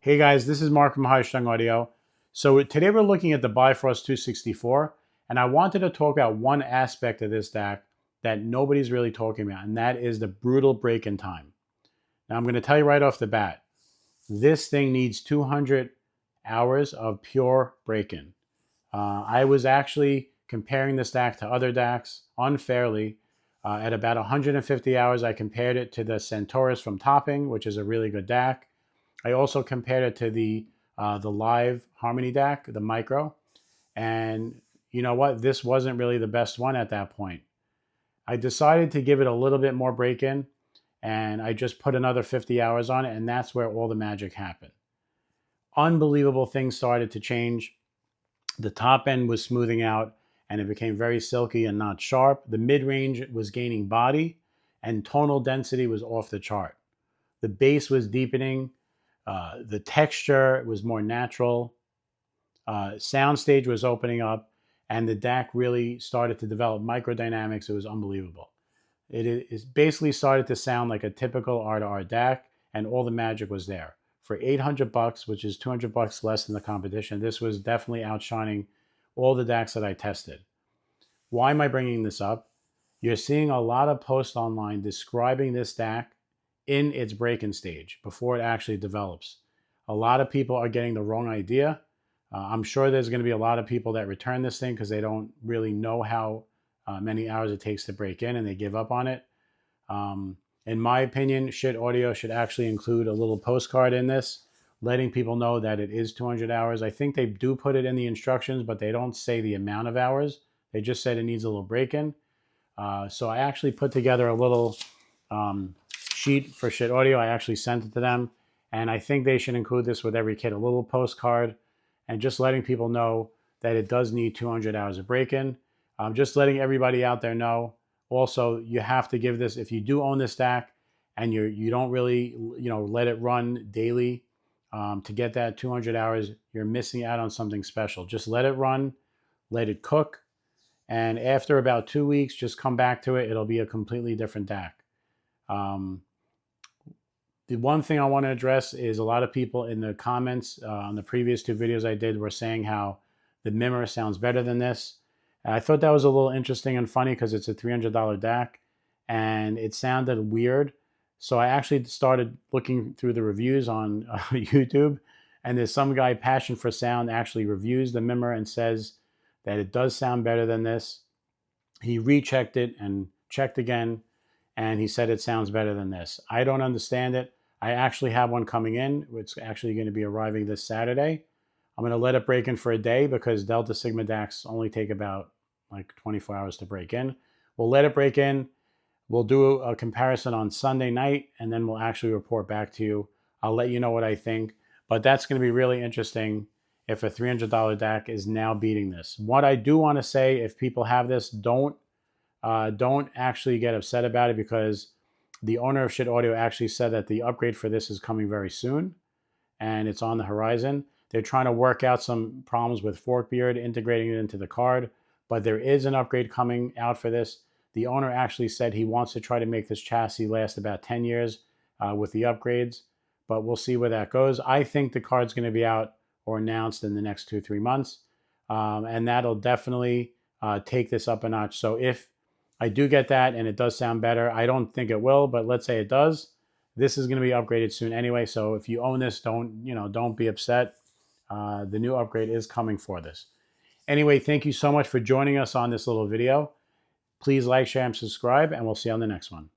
Hey guys, this is Mark from High Strung Audio. So today we're looking at the Bifrost 264, and I wanted to talk about one aspect of this DAC that nobody's really talking about, and that is the brutal break-in time. Now I'm going to tell you right off the bat, this thing needs 200 hours of pure break-in. I was actually comparing this DAC to other DACs unfairly. At about 150 hours, I compared it to the Centaurus from Topping, which is a really good DAC. I also compared it to the live Harmony DAC, the Micro, and you know what? This wasn't really the best one at that point. I decided to give it a little bit more break-in, and I just put another 50 hours on it, and that's where all the magic happened. Unbelievable things started to change. The top end was smoothing out, and it became very silky and not sharp. The mid-range was gaining body, and tonal density was off the chart. The bass was deepening. The texture was more natural. Soundstage was opening up, and the DAC really started to develop microdynamics. It was unbelievable. It basically started to sound like a typical R2R DAC, and all the magic was there. For $800, which is $200 less than the competition, this was definitely outshining all the DACs that I tested. Why am I bringing this up? You're seeing a lot of posts online describing this DAC in its break-in stage before it actually develops. A lot of people are getting the wrong idea. I'm sure there's going to be a lot of people that return this thing because they don't really know how many hours it takes to break in and they give up on it. In my opinion, Schiit Audio should actually include a little postcard in this, letting people know that it is 200 hours. I think they do put it in the instructions, but they don't say the amount of hours. They just said it needs a little break-in. So I actually put together a little sheet for Schiit Audio. I actually sent it to them, and I think they should include this with every kit, a little postcard, and just letting people know that it does need 200 hours of break-in. Just letting everybody out there know. Also, you have to give this, if you do own this DAC and you don't really let it run daily to get that 200 hours, you're missing out on something special. Just let it run, let it cook, and after about 2 weeks, just come back to it. It'll be a completely different DAC. The one thing I want to address is a lot of people in the comments on the previous two videos I did were saying how the Mimmer sounds better than this. And I thought that was a little interesting and funny because it's a $300 DAC and it sounded weird. So I actually started looking through the reviews on YouTube, and there's some guy, Passion for Sound, actually reviews the Mimmer and says that it does sound better than this. He rechecked it and checked again, and he said it sounds better than this. I don't understand it. I actually have one coming in. It's actually going to be arriving this Saturday. I'm going to let it break in for a day because Delta Sigma DACs only take about like 24 hours to break in. We'll let it break in. We'll do a comparison on Sunday night, and then we'll actually report back to you. I'll let you know what I think, but that's going to be really interesting if a $300 DAC is now beating this. What I do want to say, if people have this, don't actually get upset about it, because the owner of Schiit Audio actually said that the upgrade for this is coming very soon and it's on the horizon. They're trying to work out some problems with Forkbeard, integrating it into the card, but there is an upgrade coming out for this. The owner actually said he wants to try to make this chassis last about 10 years with the upgrades, but we'll see where that goes. I think the card's going to be out or announced in the next 2-3 months, and that'll definitely take this up a notch. So if I do get that and it does sound better, I don't think it will, but let's say it does, this is going to be upgraded soon anyway. So if you own this, don't be upset. The new upgrade is coming for this. Anyway, thank you so much for joining us on this little video. Please like, share, and subscribe, and we'll see you on the next one.